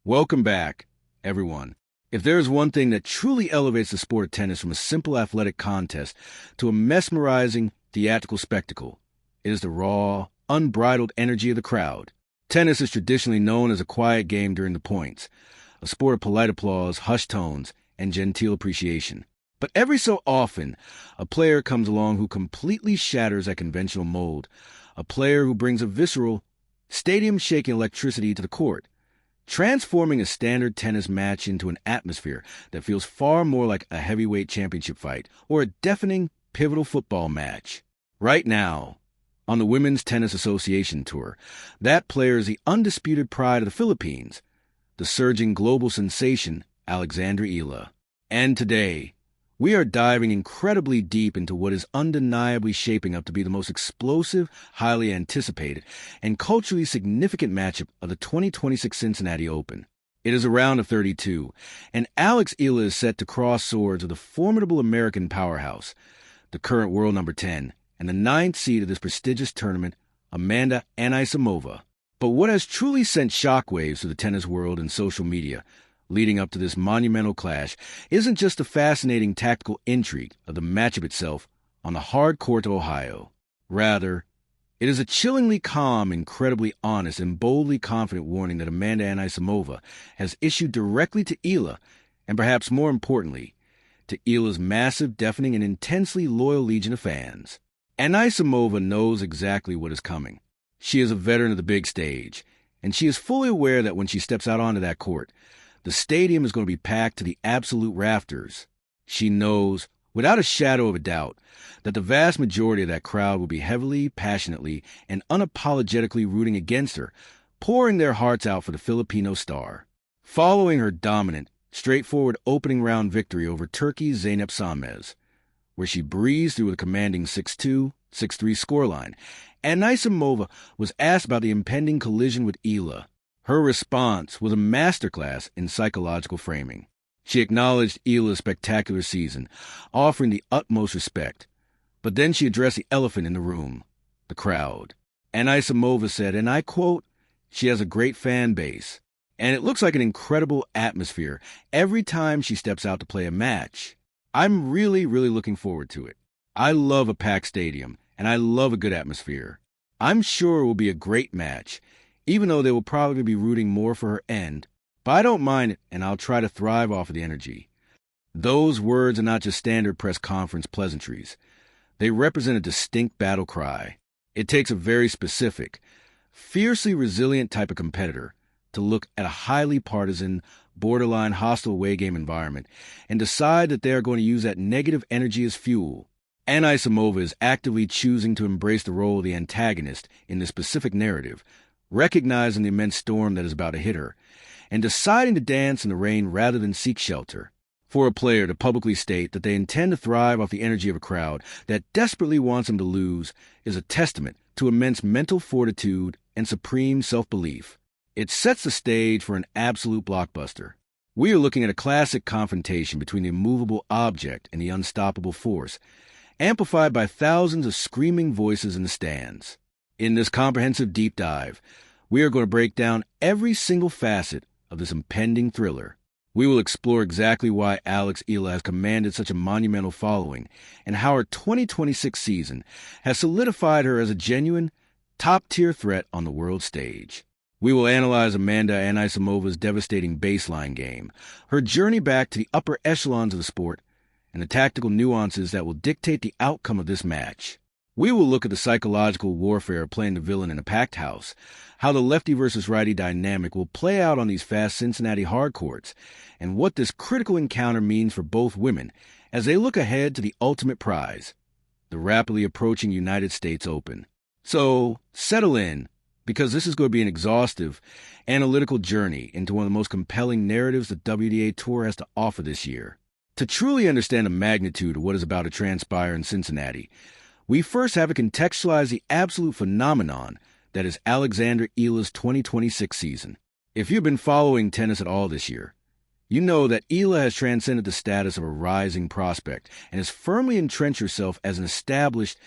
Welcome back, everyone. If there is one thing that truly elevates the sport of tennis from a simple athletic contest to a mesmerizing theatrical spectacle, it is the raw, unbridled energy of the crowd. Tennis is traditionally known as a quiet game during the points, a sport of polite applause, hushed tones, and genteel appreciation. But every so often, a player comes along who completely shatters that conventional mold, a player who brings a visceral, stadium-shaking electricity to the court, transforming a standard tennis match into an atmosphere that feels far more like a heavyweight championship fight or a deafening, pivotal football match. Right now, on the Women's Tennis Association Tour, that player is the undisputed pride of the Philippines, the surging global sensation, Alexandra Eala. And today, we are diving incredibly deep into what is undeniably shaping up to be the most explosive, highly anticipated, and culturally significant matchup of the 2026 Cincinnati Open. It is a round of 32, and Alex Eala is set to cross swords with the formidable American powerhouse, the current world number 10, and the ninth seed of this prestigious tournament, Amanda Anisimova. But what has truly sent shockwaves through the tennis world and social media leading up to this monumental clash isn't just the fascinating tactical intrigue of the matchup itself on the hard court of Ohio. Rather, it is a chillingly calm, incredibly honest, and boldly confident warning that Amanda Anisimova has issued directly to Eala, and perhaps more importantly, to Eala's massive, deafening, and intensely loyal legion of fans. Anisimova knows exactly what is coming. She is a veteran of the big stage, and she is fully aware that when she steps out onto that court, the stadium is going to be packed to the absolute rafters. She knows, without a shadow of a doubt, that the vast majority of that crowd will be heavily, passionately, and unapologetically rooting against her, pouring their hearts out for the Filipino star. Following her dominant, straightforward opening round victory over Turkey's Zeynep Samez, where she breezed through a commanding 6-2, 6-3 scoreline, Anisimova was asked about the impending collision with Eala. Her response was a masterclass in psychological framing. She acknowledged Eala's spectacular season, offering the utmost respect. But then she addressed the elephant in the room, the crowd. Anisimova said, and I quote, "She has a great fan base, and it looks like an incredible atmosphere every time she steps out to play a match. I'm really looking forward to it. I love a packed stadium, and I love a good atmosphere. I'm sure it will be a great match, even though they will probably be rooting more for her end. But I don't mind it, and I'll try to thrive off of the energy." Those words are not just standard press conference pleasantries. They represent a distinct battle cry. It takes a very specific, fiercely resilient type of competitor to look at a highly partisan, borderline hostile away game environment and decide that they are going to use that negative energy as fuel. Anisimova is actively choosing to embrace the role of the antagonist in this specific narrative, recognizing the immense storm that is about to hit her, and deciding to dance in the rain rather than seek shelter. For a player to publicly state that they intend to thrive off the energy of a crowd that desperately wants them to lose is a testament to immense mental fortitude and supreme self-belief. It sets the stage for an absolute blockbuster. We are looking at a classic confrontation between the immovable object and the unstoppable force, amplified by thousands of screaming voices in the stands. In this comprehensive deep dive, we are going to break down every single facet of this impending thriller. We will explore exactly why Alex Eala has commanded such a monumental following and how her 2026 season has solidified her as a genuine, top-tier threat on the world stage. We will analyze Amanda Anisimova's devastating baseline game, her journey back to the upper echelons of the sport, and the tactical nuances that will dictate the outcome of this match. We will look at the psychological warfare of playing the villain in a packed house, how the lefty versus righty dynamic will play out on these fast Cincinnati hard courts, and what this critical encounter means for both women as they look ahead to the ultimate prize, the rapidly approaching United States Open. So, settle in, because this is going to be an exhaustive, analytical journey into one of the most compelling narratives the WTA Tour has to offer this year. To truly understand the magnitude of what is about to transpire in Cincinnati, we first have to contextualize the absolute phenomenon that is Alexandra Eala's 2026 season. If you've been following tennis at all this year, you know that Eala has transcended the status of a rising prospect and has firmly entrenched herself as an established,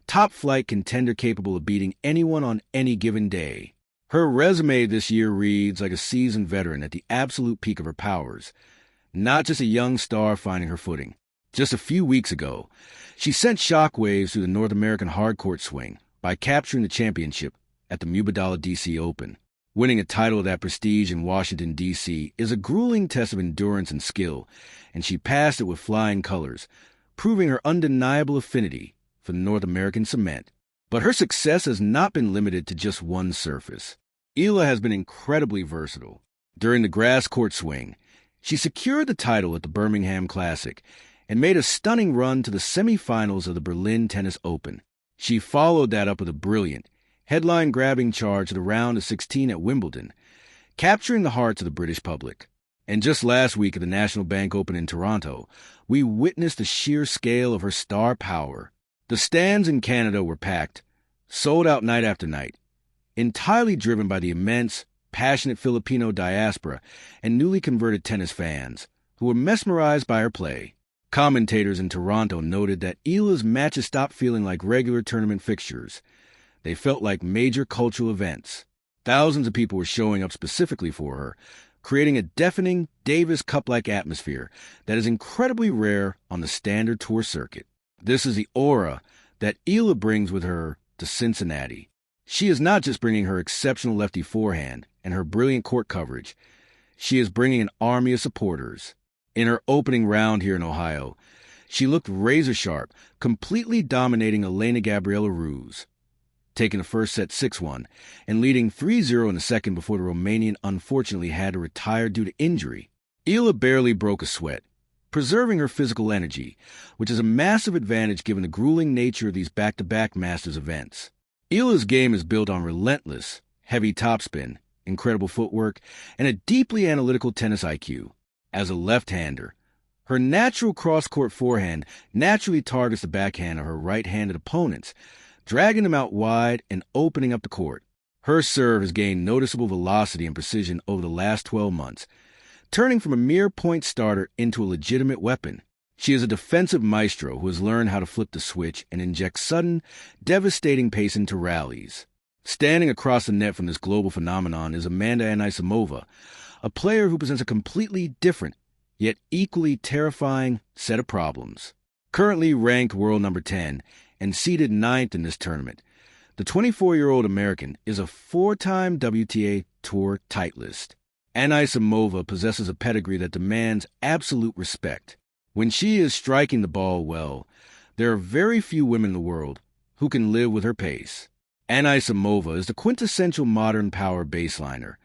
top-flight contender capable of beating anyone on any given day. Her resume this year reads like a seasoned veteran at the absolute peak of her powers, not just a young star finding her footing. Just a few weeks ago, she sent shockwaves through the North American hardcourt swing by capturing the championship at the Mubadala D.C. Open. Winning a title of that prestige in Washington, D.C. is a grueling test of endurance and skill, and she passed it with flying colors, proving her undeniable affinity for the North American cement. But her success has not been limited to just one surface. Eala has been incredibly versatile. During the grass court swing, she secured the title at the Birmingham Classic and made a stunning run to the semifinals of the Berlin Tennis Open. She followed that up with a brilliant, headline-grabbing charge to the round of 16 at Wimbledon, capturing the hearts of the British public. And just last week at the National Bank Open in Toronto, we witnessed the sheer scale of her star power. The stands in Canada were packed, sold out night after night, entirely driven by the immense, passionate Filipino diaspora and newly converted tennis fans who were mesmerized by her play. Commentators in Toronto noted that Eala's matches stopped feeling like regular tournament fixtures. They felt like major cultural events. Thousands of people were showing up specifically for her, creating a deafening Davis Cup-like atmosphere that is incredibly rare on the standard tour circuit. This is the aura that Eala brings with her to Cincinnati. She is not just bringing her exceptional lefty forehand and her brilliant court coverage. She is bringing an army of supporters. In her opening round here in Ohio, she looked razor-sharp, completely dominating Elena Gabriela Ruse, taking the first set 6-1 and leading 3-0 in the second before the Romanian unfortunately had to retire due to injury. Eala barely broke a sweat, preserving her physical energy, which is a massive advantage given the grueling nature of these back-to-back Masters events. Eala's game is built on relentless, heavy topspin, incredible footwork, and a deeply analytical tennis IQ. As a left-hander, her natural cross-court forehand naturally targets the backhand of her right-handed opponents, dragging them out wide and opening up the court. Her serve has gained noticeable velocity and precision over the last 12 months, turning from a mere point starter into a legitimate weapon. She is a defensive maestro who has learned how to flip the switch and inject sudden, devastating pace into rallies. Standing across the net from this global phenomenon is Amanda Anisimova, a player who presents a completely different, yet equally terrifying set of problems. Currently ranked world number 10 and seeded 9th in this tournament, the 24-year-old American is a 4-time WTA Tour titleist. Anisimova possesses a pedigree that demands absolute respect. When she is striking the ball well, there are very few women in the world who can live with her pace. Anisimova is the quintessential modern power baseliner,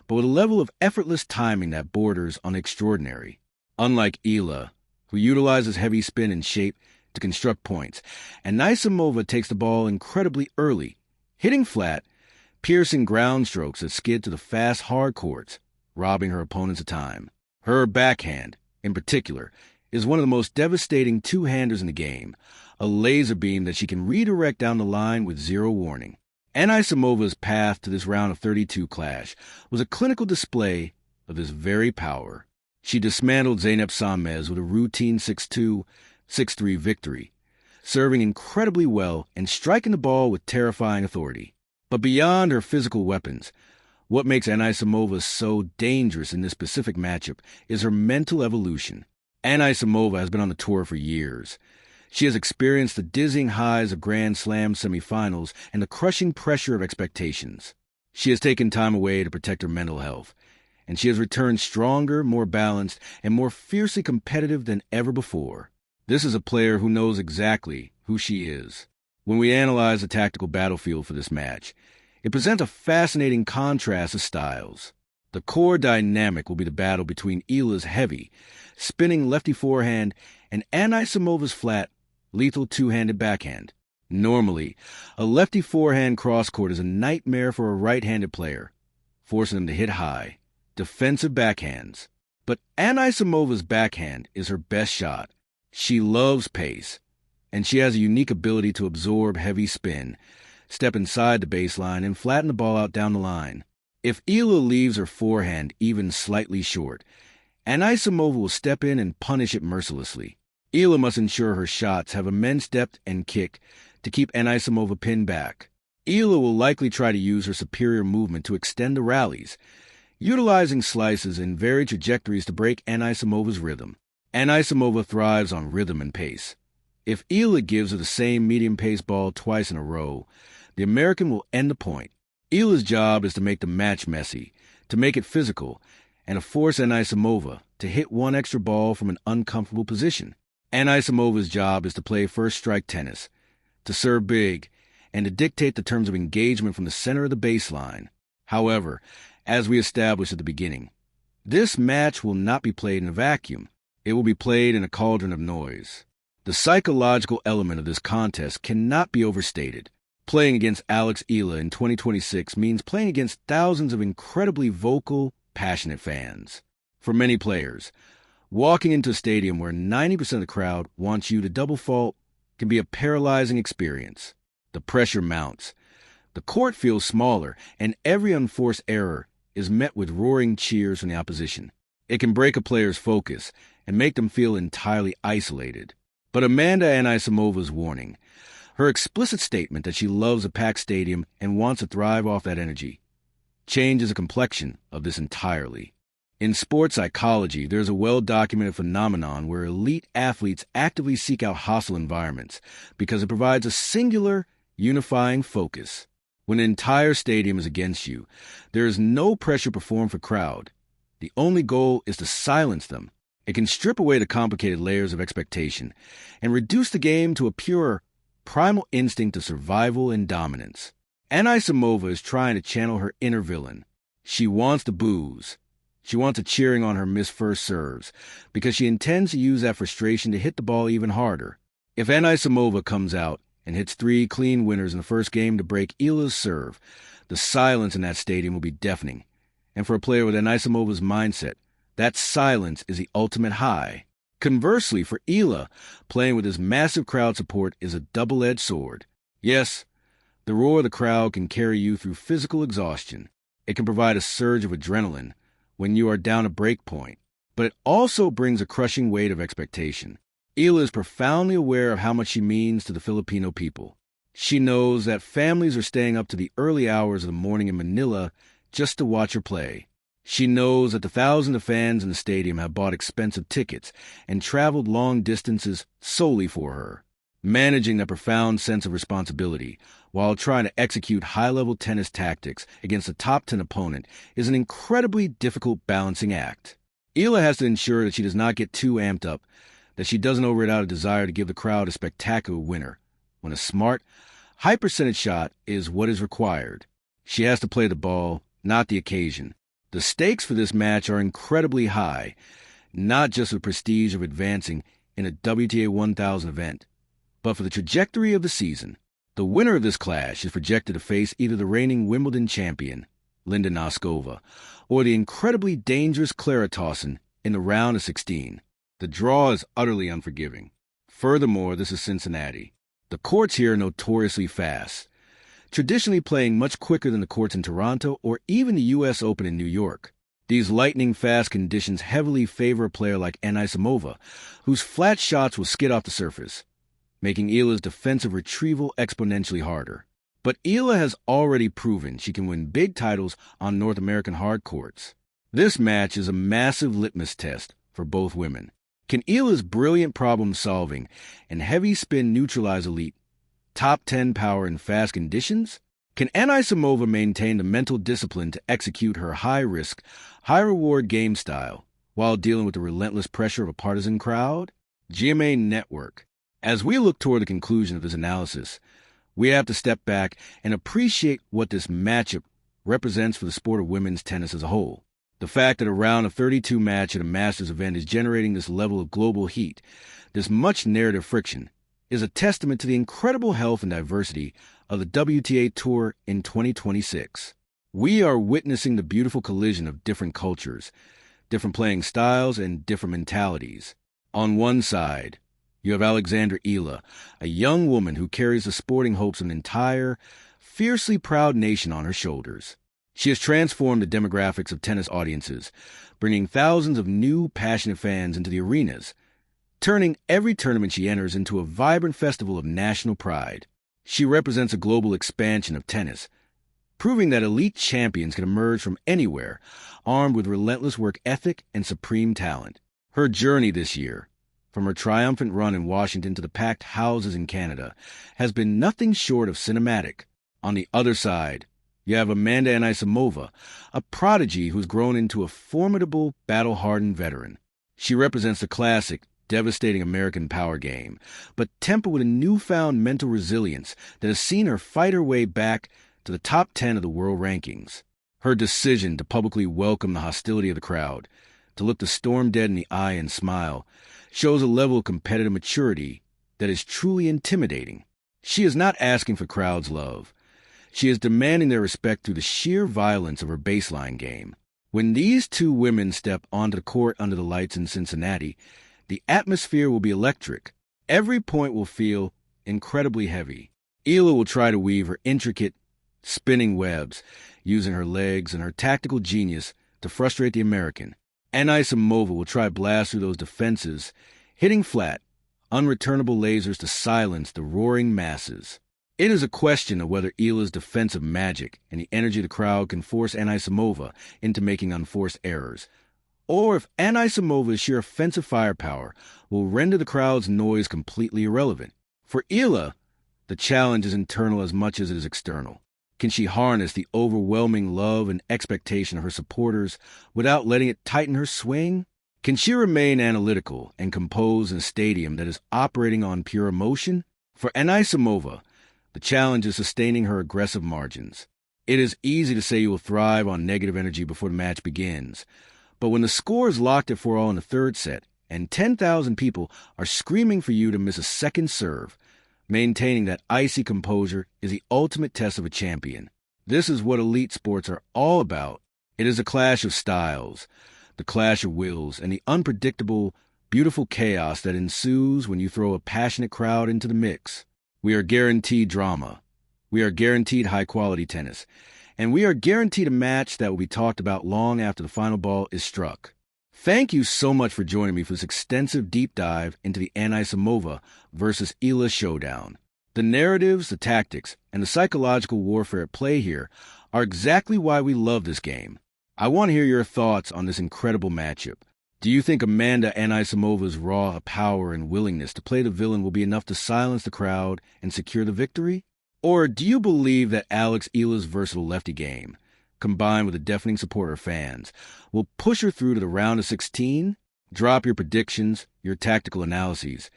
but with a level of effortless timing that borders on extraordinary. Unlike Eala, who utilizes heavy spin and shape to construct points, Anisimova takes the ball incredibly early, hitting flat, piercing ground strokes that skid to the fast hard courts, robbing her opponents of time. Her backhand, in particular, is one of the most devastating two-handers in the game, a laser beam that she can redirect down the line with zero warning. Anisimova's path to this round of 32 clash was a clinical display of this very power. She dismantled Zeynep Samez with a routine 6-2, 6-3 victory, serving incredibly well and striking the ball with terrifying authority. But beyond her physical weapons, what makes Anisimova so dangerous in this specific matchup is her mental evolution. Anisimova has been on the tour for years. She has experienced the dizzying highs of Grand Slam semifinals and the crushing pressure of expectations. She has taken time away to protect her mental health, and she has returned stronger, more balanced, and more fiercely competitive than ever before. This is a player who knows exactly who she is. When we analyze the tactical battlefield for this match, it presents a fascinating contrast of styles. The core dynamic will be the battle between Eala's heavy, spinning lefty forehand and Anisimova's flat, lethal two-handed backhand. Normally, a lefty forehand cross-court is a nightmare for a right-handed player, forcing them to hit high, defensive backhands. But Anisimova's backhand is her best shot. She loves pace, and she has a unique ability to absorb heavy spin, step inside the baseline, and flatten the ball out down the line. If Eala leaves her forehand even slightly short, Anisimova will step in and punish it mercilessly. Eala must ensure her shots have immense depth and kick to keep Anisimova pinned back. Eala will likely try to use her superior movement to extend the rallies, utilizing slices and varied trajectories to break Anisimova's rhythm. Anisimova thrives on rhythm and pace. If Eala gives her the same medium-pace ball twice in a row, the American will end the point. Eala's job is to make the match messy, to make it physical, and to force Anisimova to hit one extra ball from an uncomfortable position. Anisimova's job is to play first-strike tennis, to serve big, and to dictate the terms of engagement from the center of the baseline. However, as we established at the beginning, this match will not be played in a vacuum. It will be played in a cauldron of noise. The psychological element of this contest cannot be overstated. Playing against Alex Eala in 2026 means playing against thousands of incredibly vocal, passionate fans. For many players, walking into a stadium where 90% of the crowd wants you to double fault can be a paralyzing experience. The pressure mounts. The court feels smaller, and every unforced error is met with roaring cheers from the opposition. It can break a player's focus and make them feel entirely isolated. But Amanda Anisimova's warning, her explicit statement that she loves a packed stadium and wants to thrive off that energy, changes the complexion of this entirely. In sports psychology, there's a well-documented phenomenon where elite athletes actively seek out hostile environments because it provides a singular, unifying focus. When an entire stadium is against you, there is no pressure performed for crowd. The only goal is to silence them. It can strip away the complicated layers of expectation and reduce the game to a pure, primal instinct of survival and dominance. Anisimova is trying to channel her inner villain. She wants the boos. She wants a cheering on her missed first serves because she intends to use that frustration to hit the ball even harder. If Anisimova comes out and hits 3 clean winners in the first game to break Eala's serve, the silence in that stadium will be deafening. And for a player with Anisimova's mindset, that silence is the ultimate high. Conversely, for Eala, playing with his massive crowd support is a double-edged sword. Yes, the roar of the crowd can carry you through physical exhaustion. It can provide a surge of adrenaline when you are down a break point, but it also brings a crushing weight of expectation. Eala is profoundly aware of how much she means to the Filipino people. She knows that families are staying up to the early hours of the morning in Manila just to watch her play. She knows that the thousands of fans in the stadium have bought expensive tickets and traveled long distances solely for her. Managing that profound sense of responsibility while trying to execute high-level tennis tactics against a top 10 opponent is an incredibly difficult balancing act. Eala has to ensure that she does not get too amped up, that she doesn't override out a desire to give the crowd a spectacular winner, when a smart, high-percentage shot is what is required. She has to play the ball, not the occasion. The stakes for this match are incredibly high, not just for the prestige of advancing in a WTA 1000 event, but for the trajectory of the season. The winner of this clash is projected to face either the reigning Wimbledon champion, Linda Noskova, or the incredibly dangerous Clara Tauson in the round of 16. The draw is utterly unforgiving. Furthermore, this is Cincinnati. The courts here are notoriously fast, traditionally playing much quicker than the courts in Toronto or even the U.S. Open in New York. These lightning-fast conditions heavily favor a player like Anisimova, whose flat shots will skid off the surface, making Eala's defensive retrieval exponentially harder. But Eala has already proven she can win big titles on North American hard courts. This match is a massive litmus test for both women. Can Eala's brilliant problem-solving and heavy spin neutralize elite top 10 power in fast conditions? Can Anisimova maintain the mental discipline to execute her high-risk, high-reward game style while dealing with the relentless pressure of a partisan crowd? GMA Network. As we look toward the conclusion of this analysis, we have to step back and appreciate what this matchup represents for the sport of women's tennis as a whole. The fact that a round of 32 match at a Masters event is generating this level of global heat, this much narrative friction, is a testament to the incredible health and diversity of the WTA Tour in 2026. We are witnessing the beautiful collision of different cultures, different playing styles, and different mentalities. On one side, you have Alexandra Eala, a young woman who carries the sporting hopes of an entire, fiercely proud nation on her shoulders. She has transformed the demographics of tennis audiences, bringing thousands of new, passionate fans into the arenas, turning every tournament she enters into a vibrant festival of national pride. She represents a global expansion of tennis, proving that elite champions can emerge from anywhere, armed with relentless work ethic and supreme talent. Her journey this year, from her triumphant run in Washington to the packed houses in Canada, has been nothing short of cinematic. On the other side, you have Amanda Anisimova, a prodigy who's grown into a formidable, battle-hardened veteran. She represents the classic, devastating American power game, but tempered with a newfound mental resilience that has seen her fight her way back to the top 10 of the world rankings. Her decision to publicly welcome the hostility of the crowd, to look the storm dead in the eye and smile, shows a level of competitive maturity that is truly intimidating. She is not asking for crowds' love. She is demanding their respect through the sheer violence of her baseline game. When these two women step onto the court under the lights in Cincinnati, the atmosphere will be electric. Every point will feel incredibly heavy. Eala will try to weave her intricate, spinning webs, using her legs and her tactical genius to frustrate the American. Anisimova will try to blast through those defenses, hitting flat, unreturnable lasers to silence the roaring masses. It is a question of whether Eala's defensive magic and the energy of the crowd can force Anisimova into making unforced errors, or if Anisimova's sheer offensive firepower will render the crowd's noise completely irrelevant. For Eala, the challenge is internal as much as it is external. Can she harness the overwhelming love and expectation of her supporters without letting it tighten her swing? Can she remain analytical and composed in a stadium that is operating on pure emotion? For Anisimova, the challenge is sustaining her aggressive margins. It is easy to say you will thrive on negative energy before the match begins, but when the score is locked at 4-all in the third set and 10,000 people are screaming for you to miss a second serve, maintaining that icy composure is the ultimate test of a champion. This is what elite sports are all about. It is a clash of styles, the clash of wills, and the unpredictable, beautiful chaos that ensues when you throw a passionate crowd into the mix. We are guaranteed drama. We are guaranteed high-quality tennis. And we are guaranteed a match that will be talked about long after the final ball is struck. Thank you so much for joining me for this extensive deep dive into the Anisimova versus Eala showdown. The narratives, the tactics, and the psychological warfare at play here are exactly why we love this game. I want to hear your thoughts on this incredible matchup. Do you think Amanda Anisimova's raw power and willingness to play the villain will be enough to silence the crowd and secure the victory? Or do you believe that Alex Eala's versatile lefty game, combined with the deafening support of her fans, will push her through to the round of 16? Drop your predictions, your tactical analyses,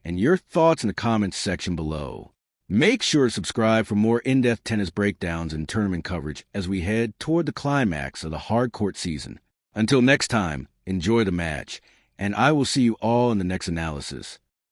and your thoughts in the comments section below. Make sure to subscribe for more in-depth tennis breakdowns and tournament coverage as we head toward the climax of the hard court season. Until next time, enjoy the match, and I will see you all in the next analysis.